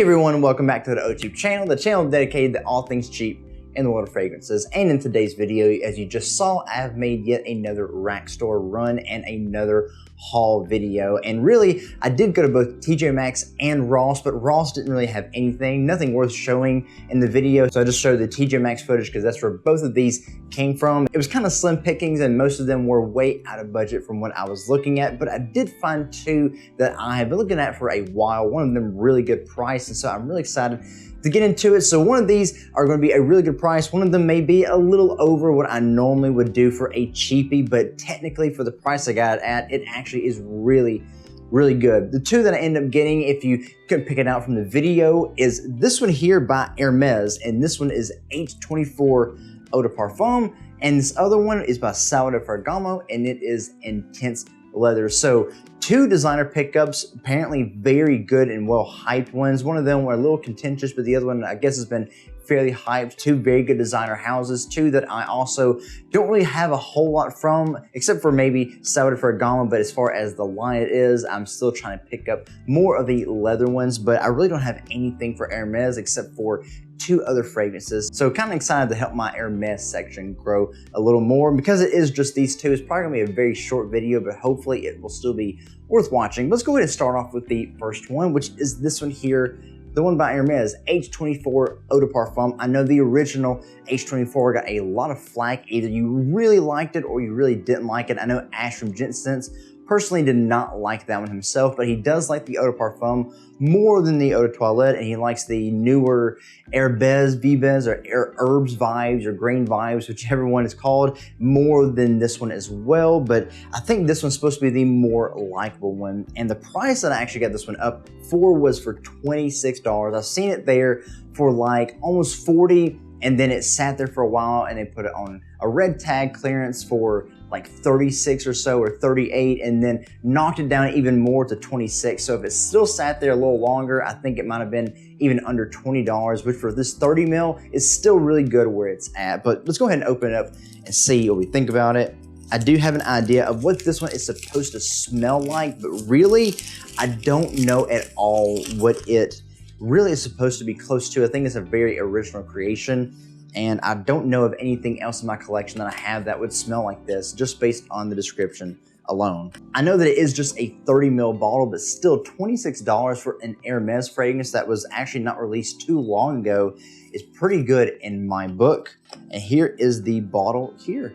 everyone, welcome back to the OTube channel, the channel dedicated to all things cheap in the world of fragrances. And in today's video, as you just saw, I have made yet another rack store run and another haul video. And really, I did go to both TJ Maxx and Ross, but Ross didn't really have nothing worth showing in the video. So I just showed the TJ Maxx footage because that's where both of these came from. It was kind of slim pickings and most of them were way out of budget from what I was looking at, but I did find two that I have been looking at for a while. One of them really good price, and so I'm really excited to get into it. So one of these are going to be a really good price. One of them may be a little over what I normally would do for a cheapie, but technically for the price I got it at, it actually is really good. The two that I end up getting, if you couldn't pick it out from the video, is this one here by Hermes, and this one is H24 Eau de Parfum, and this other one is by Salvatore Ferragamo, and it is Intense Leather. So two designer pickups, apparently very good and well hyped ones. One of them were a little contentious, but the other one I guess has been fairly hyped. Two very good designer houses, two that I also don't really have a whole lot from, except for maybe Salvatore Ferragamo, but as far as the line it is, I'm still trying to pick up more of the leather ones, but I really don't have anything for Hermes except for two other fragrances. So kind of excited to help my Hermes section grow a little more. Because it is just these two, it's probably gonna be a very short video, but hopefully it will still be worth watching. Let's go ahead and start off with the first one, which is this one here, the one by Hermes, H24 Eau de Parfum. I know the original H24 got a lot of flack. Either you really liked it or you really didn't like it. I know Ash from Jensen's personally did not like that one himself, but he does like the Eau de Parfum more than the Eau de Toilette, and he likes the newer Herbes Vives or Herbs Vibes or Grain Vibes, whichever one it's called, more than this one as well. But I think this one's supposed to be the more likable one, and the price that I actually got this one up for was for $26. I've seen it there for like almost 40, and then it sat there for a while and they put it on a red tag clearance for like 36 or so, or 38, and then knocked it down even more to 26. So if it still sat there a little longer, I think it might have been even under $20, which for this 30 mil is still really good where it's at. But let's go ahead and open it up and see what we think about it. I do have an idea of what this one is supposed to smell like, but really, I don't know at all what it really is supposed to be close to. I think it's a very original creation, and I don't know of anything else in my collection that I have that would smell like this, just based on the description alone. I know that it is just a 30 ml bottle, but still $26 for an Hermes fragrance that was actually not released too long ago is pretty good in my book. And here is the bottle here.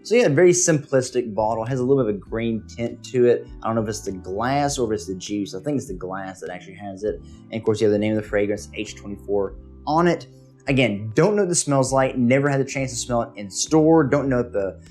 So yeah, a very simplistic bottle, has a little bit of a green tint to it. I don't know if it's the glass or if it's the juice. I think it's the glass that actually has it. And of course you have the name of the fragrance, H24, on it. Again, don't know what this smells like, never had the chance to smell it in store, don't know if the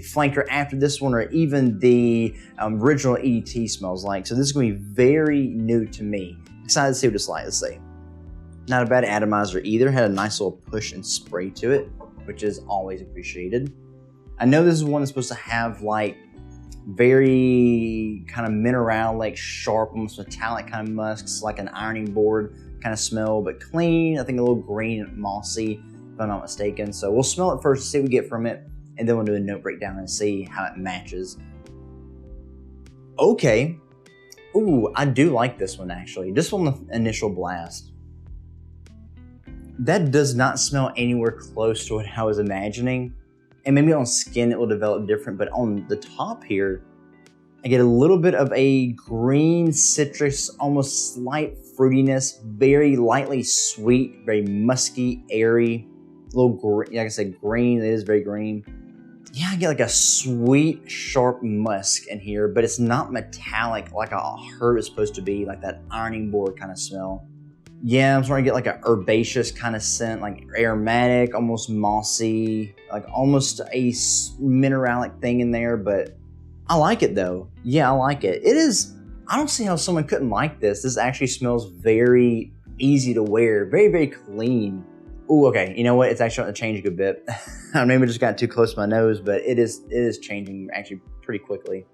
flanker after this one or even the original EDT smells like. So this is gonna be very new to me. Excited to see what it's like, let's see. Not a bad atomizer either, had a nice little push and spray to it, which is always appreciated. I know this is one that's supposed to have like very kind of mineral, like sharp, almost metallic kind of musks, like an ironing board kind of smell, but clean. I think a little green and mossy, if I'm not mistaken. So we'll smell it first, see what we get from it, and then we'll do a note breakdown and see how it matches. Okay. Ooh, I do like this one actually. Just on the initial blast. That does not smell anywhere close to what I was imagining. And maybe on skin it will develop different, but on the top here, I get a little bit of a green citrus, almost slight fruitiness, very lightly sweet, very musky, airy, a little green, like I said, green, it is very green. Yeah, I get like a sweet, sharp musk in here, but it's not metallic like a herb is supposed to be, like that ironing board kind of smell. Yeah, I'm starting to get like a herbaceous kind of scent, like aromatic, almost mossy, like almost a mineralic thing in there, but I like it though. Yeah, I like it. It is, I don't see how someone couldn't like this. This actually smells very easy to wear, very clean. Ooh, okay, you know what? It's actually starting to change a good bit. Maybe I just got too close to my nose, but it is changing actually pretty quickly.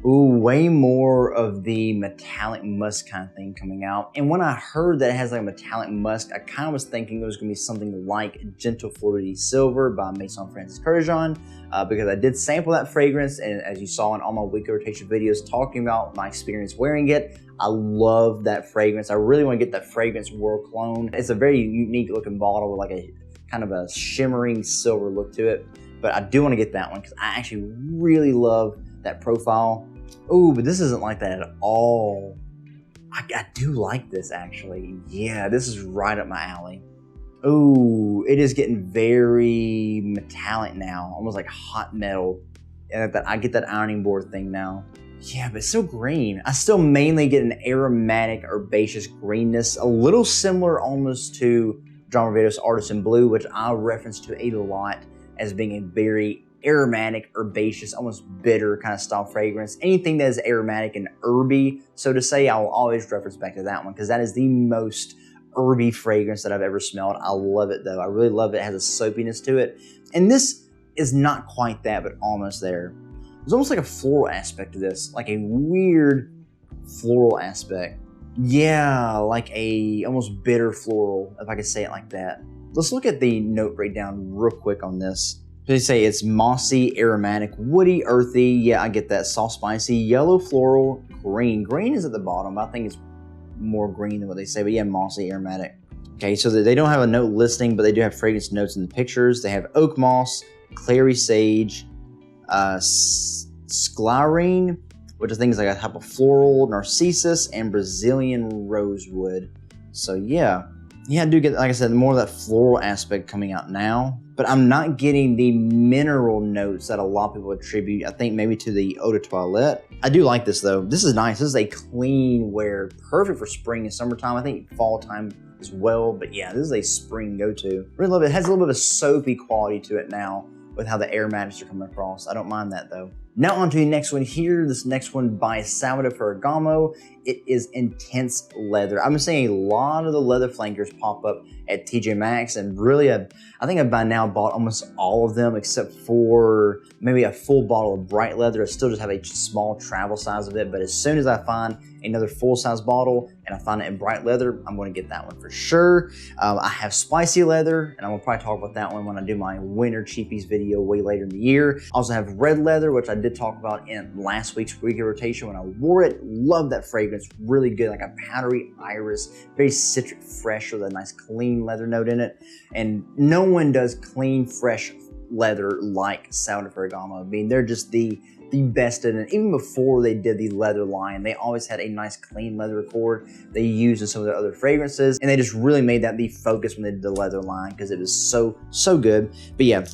Ooh, way more of the metallic musk kind of thing coming out. And when I heard that it has like a metallic musk, I kind of was thinking it was going to be something like Gentle Fluidity Silver by Maison Francis Kurkdjian, because I did sample that fragrance, and as you saw in all my weekly rotation videos talking about my experience wearing it, I love that fragrance. I really want to get that Fragrance World clone. It's a very unique looking bottle with like a kind of a shimmering silver look to it, but I do want to get that one because I actually really love that profile. Oh, but this isn't like that at all. I do like this actually. Yeah, this is right up my alley. Oh, it is getting very metallic now, almost like hot metal. And I get that ironing board thing now. Yeah, but it's still green. I still mainly get an aromatic, herbaceous greenness, a little similar almost to John Varvatos Artisan Blue, which I reference to a lot as being a very aromatic, herbaceous, almost bitter kind of style fragrance. Anything that is aromatic and herby, so to say, I will always reference back to that one because that is the most herby fragrance that I've ever smelled. I love it though. I really love it. It has a soapiness to it. And this is not quite that, but almost there. There's almost like a floral aspect to this, like a weird floral aspect. Yeah, like a almost bitter floral, if I could say it like that. Let's look at the note breakdown real quick on this. They say it's mossy, aromatic, woody, earthy. Yeah, I get that. Soft, spicy, yellow, floral, green. Green is at the bottom. I think it's more green than what they say, but yeah, mossy, aromatic. Okay, so they don't have a note listing, but they do have fragrance notes in the pictures. They have oak moss, clary sage, sclyrine, which I think is like a type of floral, narcissus, and Brazilian rosewood. So yeah, I do get, like I said, more of that floral aspect coming out now, but I'm not getting the mineral notes that a lot of people attribute, I think maybe to the eau de toilette. I do like this though. This is nice. This is a clean wear, perfect for spring and summertime. I think fall time as well, but yeah, this is a spring go-to. Really love it. It has a little bit of a soapy quality to it now with how the aromatics are coming across. I don't mind that though. Now on to the next one here. This next one by Salvatore Ferragamo. It is Intense Leather. I've been seeing a lot of the leather flankers pop up at TJ Maxx, and really I think I've by now bought almost all of them except for maybe a full bottle of bright leather. I still just have a small travel size of it, but as soon as I find another full-size bottle and I find it in bright leather, I'm going to get that one for sure. I have spicy leather, and I'm going to probably talk about that one when I do my winter cheapies video way later in the year. I also have red leather, which I did talk about in last week's weekly rotation when I wore it. Love that fragrance. Really good, like a powdery iris, very citric fresh with a nice clean leather note in it. And no one does clean, fresh leather like Salvatore Ferragamo. I mean, they're just the best in it. Even before they did the leather line, they always had a nice clean leather accord they used in some of their other fragrances, and they just really made that the focus when they did the leather line because it was so good. But yeah,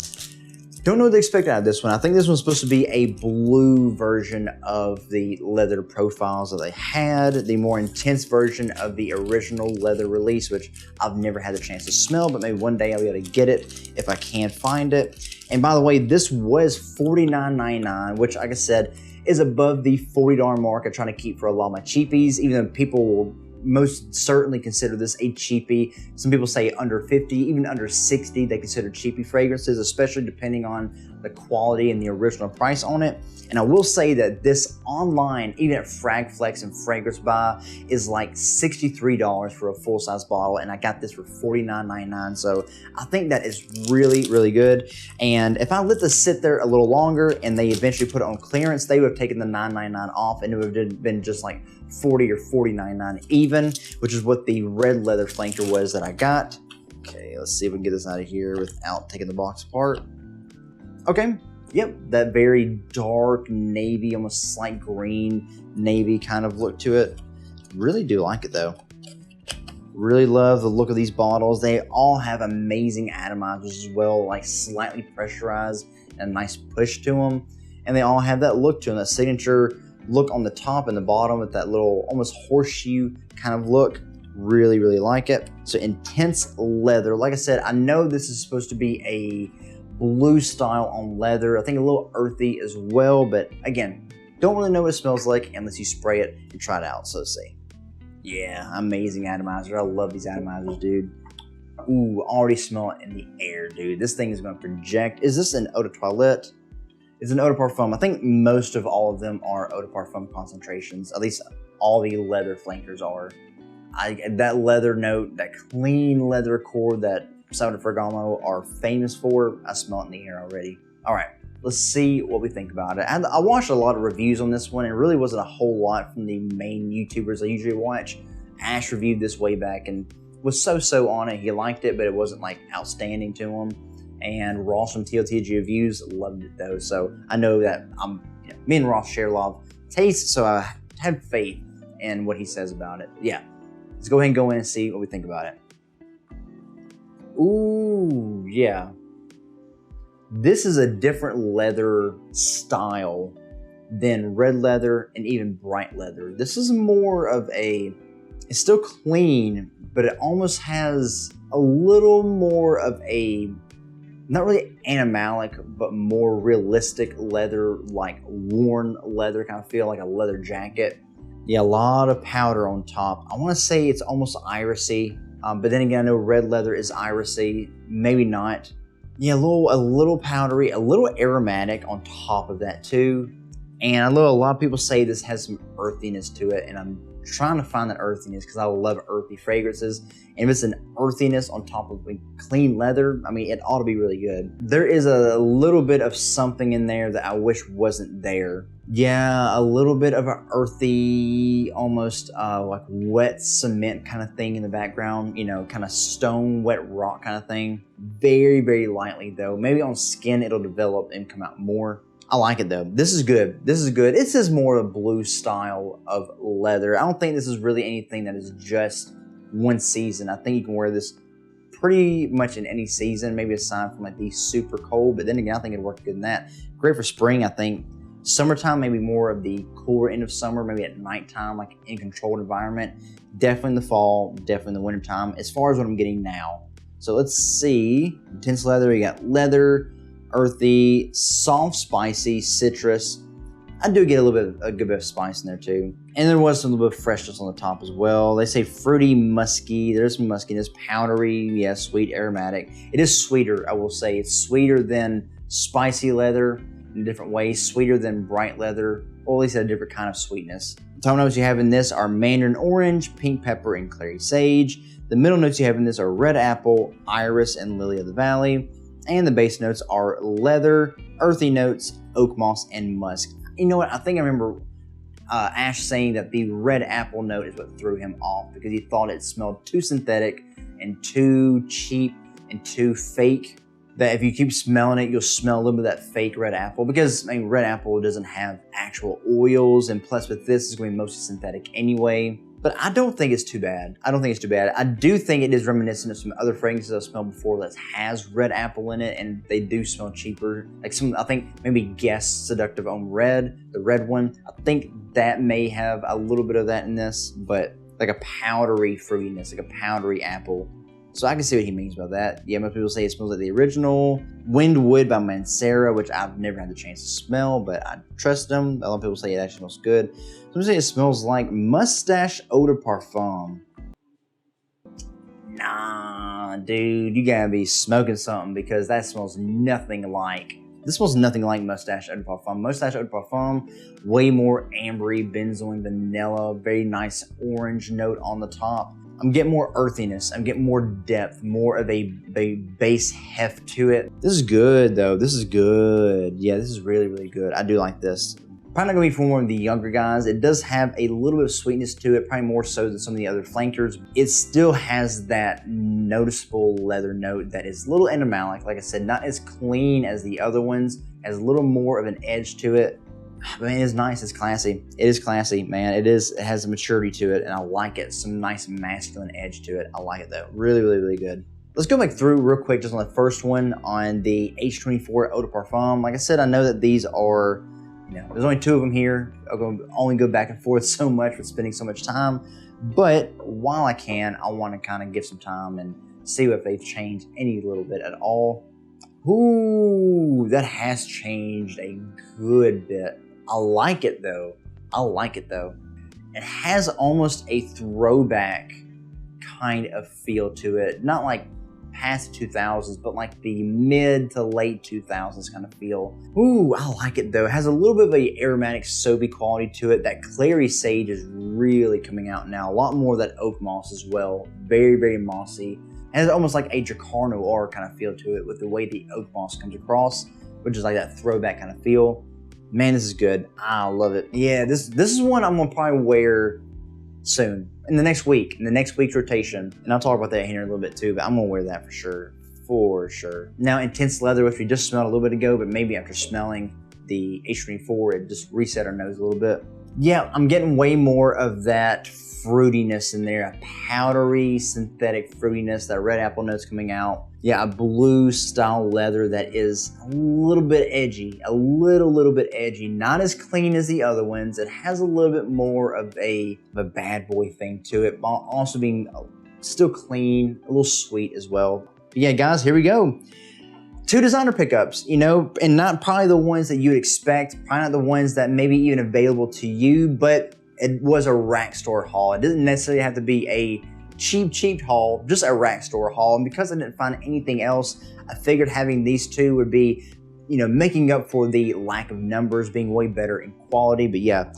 don't know what to expect out of this one. I think this one's supposed to be a blue version of the leather profiles that they had, the more intense version of the original leather release, which I've never had the chance to smell, but maybe one day I'll be able to get it if I can find it. And by the way, this was $49.99, which, like I said, is above the $40 mark I try to keep for a lot of my cheapies, even though people will most certainly consider this a cheapie. Some people say under 50, even under 60, they consider cheapie fragrances, especially depending on the quality and the original price on it. And I will say that this online, even at Fragflex and Fragrance Buy, is like $63 for a full-size bottle, and I got this for $49.99. So I think that is really good. And if I let this sit there a little longer and they eventually put it on clearance, they would have taken the $9.99 off, and it would have been just like $40 or $49.99 even, which is what the red leather flanker was that I got. Okay, let's see if we can get this out of here without taking the box apart. Okay, yep, that very dark navy, almost slight green navy kind of look to it. Really do like it though. Really love the look of these bottles. They all have amazing atomizers as well, like slightly pressurized and a nice push to them. And they all have that look to them, that signature look on the top and the bottom with that little almost horseshoe kind of look. Really like it. So Intense Leather. Like I said, I know this is supposed to be a blue style on leather. I think a little earthy as well, but again, don't really know what it smells like unless you spray it and try it out, so to say. Yeah, amazing atomizer. I love these atomizers, dude. Ooh, already smell it in the air, dude. This thing is going to project. Is this an eau de toilette? It's an eau de parfum. I think most of all of them are eau de parfum concentrations. At least all the leather flankers are. That leather note, that clean leather cord that Salvador Ferragamo are famous for, I smell it in the air already. All right, let's see what we think about it. I watched a lot of reviews on this one, and it really wasn't a whole lot from the main YouTubers I usually watch. Ash reviewed this way back and was so-so on it. He liked it, but it wasn't like outstanding to him. And Ross from TLTG Reviews loved it though, so I know that me and Ross share a lot of taste, so I have faith in what he says about it. Yeah, let's go ahead and go in and see what we think about it. Ooh, yeah. This is a different leather style than red leather and even bright leather. This is more of a, it's still clean, but it almost has a little more of a, not really animalic, but more realistic leather, like worn leather kind of feel, like a leather jacket. Yeah, a lot of powder on top. I want to say it's almost irisy, but then again, I know red leather is irisy, maybe not. Yeah, a little powdery, a little aromatic on top of that too. And I know a lot of people say this has some earthiness to it, and I'm trying to find that earthiness because I love earthy fragrances. And if it's an earthiness on top of clean leather, I mean, it ought to be really good. There is a little bit of something in there that I wish wasn't there. Yeah, a little bit of an earthy, almost like wet cement kind of thing in the background, you know, kind of stone, wet rock kind of thing. Very, very lightly though. Maybe on skin it'll develop and come out more. I like it though. This is good. This is good. This is more a blue style of leather. I don't think this is really anything that is just one season. I think you can wear this pretty much in any season, maybe aside from like the super cold, but then again, I think it'd work good in that. Great for spring, I think. Summertime, maybe more of the cooler end of summer, maybe at nighttime, like in a controlled environment. Definitely in the fall, definitely in the wintertime, as far as what I'm getting now. So let's see. Intense leather, you got leather, earthy, soft, spicy, citrus. I do get a good bit of spice in there too. And there was some little bit of freshness on the top as well. They say fruity, musky. There's some muskiness, powdery, yeah, sweet, aromatic. It is sweeter, I will say. It's sweeter than spicy leather in different ways, sweeter than bright leather, or at least a different kind of sweetness. The top notes you have in this are mandarin orange, pink pepper, and clary sage. The middle notes you have in this are red apple, iris, and lily of the valley. And the base notes are leather, earthy notes, oak moss, and musk. You know what? I think I remember Ash saying that the red apple note is what threw him off because he thought it smelled too synthetic and too cheap and too fake. That if you keep smelling it, you'll smell a little bit of that fake red apple because, I mean, red apple doesn't have actual oils, and plus with this, it's going to be mostly synthetic anyway. But I don't think it's too bad. I don't think it's too bad. I do think it is reminiscent of some other fragrances I've smelled before that has red apple in it, and they do smell cheaper. Like some, I think maybe Guess Seductive Homme Red, the red one. I think that may have a little bit of that in this, but like a powdery fruitiness, like a powdery apple. So I can see what he means by that. Yeah, most people say it smells like the original. Windwood by Mancera, which I've never had the chance to smell, but I trust them. A lot of people say it actually smells good. Some say it smells like mustache eau de parfum. Nah, dude, you gotta be smoking something because that smells nothing like. This smells nothing like mustache eau de parfum. Mustache eau de parfum, way more ambery, benzoin, vanilla, very nice orange note on the top. I'm getting more earthiness. I'm getting more depth, more of a base heft to it. This is good though. This is good. Yeah, this is really, really good. I do like this. Probably not gonna be for more of the younger guys. It does have a little bit of sweetness to it, probably more so than some of the other flankers. It still has that noticeable leather note that is a little animalic. Like I said, not as clean as the other ones, has a little more of an edge to it. I mean, it's nice, it's classy. It is classy, man. It has a maturity to it, and I like it. Some nice masculine edge to it. I like it though. Really, really, really good. Let's go back through real quick just on the first one on the H24 Eau de Parfum. Like I said, I know that these are, you know, there's only two of them here. I'm going to only go back and forth so much with spending so much time. But while I can, I want to kind of give some time and see if they've changed any little bit at all. Ooh, that has changed a good bit. I like it though. I like it though. It has almost a throwback kind of feel to it. Not like past the 2000s, but like the mid to late 2000s kind of feel. Ooh, I like it though. It has a little bit of a aromatic soapy quality to it. That clary sage is really coming out now. A lot more of that oak moss as well. Very, very mossy. And it's almost like a Dracar Noir kind of feel to it with the way the oak moss comes across, which is like that throwback kind of feel. Man, this is good. I love it. Yeah, this is one I'm gonna probably wear soon. In the next week's rotation. And I'll talk about that here in a little bit too, but I'm gonna wear that for sure. For sure. Now, intense leather, which we just smelled a little bit ago, but maybe after smelling the H24, it just reset our nose a little bit. Yeah, I'm getting way more of that fruitiness in there, a powdery synthetic fruitiness, that red apple notes coming out. Yeah, a blue style leather that is a little bit edgy, a little bit edgy, not as clean as the other ones. It has a little bit more of a bad boy thing to it, while also being still clean, a little sweet as well. But yeah, guys, here we go. 2 designer pickups, you know, and not probably the ones that you'd expect, probably not the ones that maybe even available to you, but it was a rack store haul. It doesn't necessarily have to be a cheap haul, just a rack store haul. And because I didn't find anything else, I figured having these two would be, you know, making up for the lack of numbers, being way better in quality. But yeah,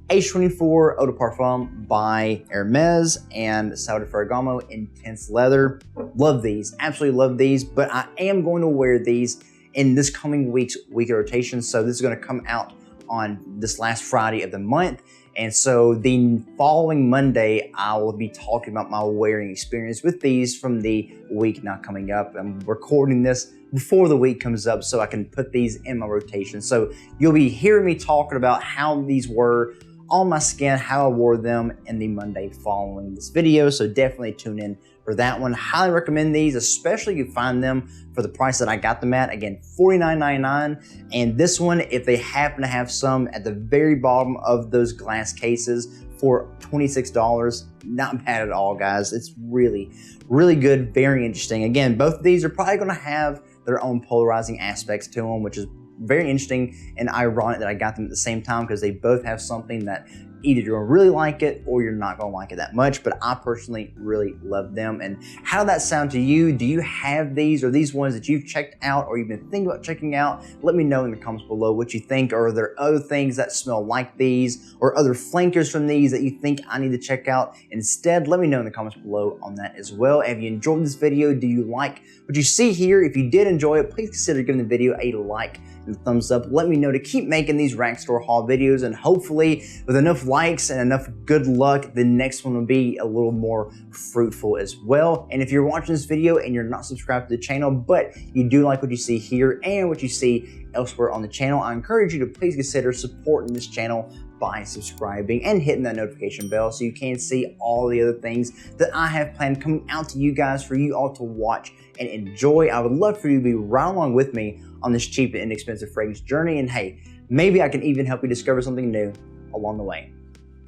H24 Eau de Parfum by Hermes and Sao de Ferragamo Intense Leather. Love these, absolutely love these, but I am going to wear these in this coming week's weekly rotation. So this is going to come out on this last Friday of the month. And so the following Monday, I will be talking about my wearing experience with these from the week now coming up. I'm recording this before the week comes up so I can put these in my rotation. So you'll be hearing me talking about how these were on my skin, how I wore them in the Monday following this video. So definitely tune in for that one. Highly recommend these, especially if you find them for the price that I got them at. Again, $49.99. And this one, if they happen to have some at the very bottom of those glass cases for $26, not bad at all, guys. It's really, really good, very interesting. Again, both of these are probably gonna have their own polarizing aspects to them, which is very interesting and ironic that I got them at the same time, because they both have something that either you're gonna really like it or you're not gonna like it that much. But I personally really love them. And how did that sound to you? Do you have these? Or these ones that you've checked out or you've been thinking about checking out? Let me know in the comments below what you think. Or are there other things that smell like these or other flankers from these that you think I need to check out instead? Let me know in the comments below on that as well. If you enjoyed this video, do you like what you see here? If you did enjoy it, please consider giving the video a like and a thumbs up. Let me know to keep making these rack store haul videos, and hopefully with enough likes and enough good luck, the next one will be a little more fruitful as well. And if you're watching this video and you're not subscribed to the channel, but you do like what you see here and what you see elsewhere on the channel, I encourage you to please consider supporting this channel by subscribing and hitting that notification bell so you can see all the other things that I have planned coming out to you guys for you all to watch and enjoy. I would love for you to be right along with me on this cheap and inexpensive fragrance journey. And hey, maybe I can even help you discover something new along the way.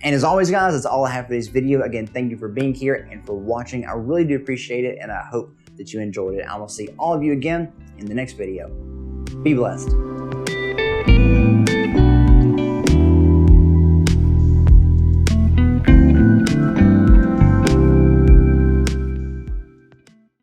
And as always, guys, that's all I have for today's video. Again, thank you for being here and for watching. I really do appreciate it, and I hope that you enjoyed it. I will see all of you again in the next video. Be blessed.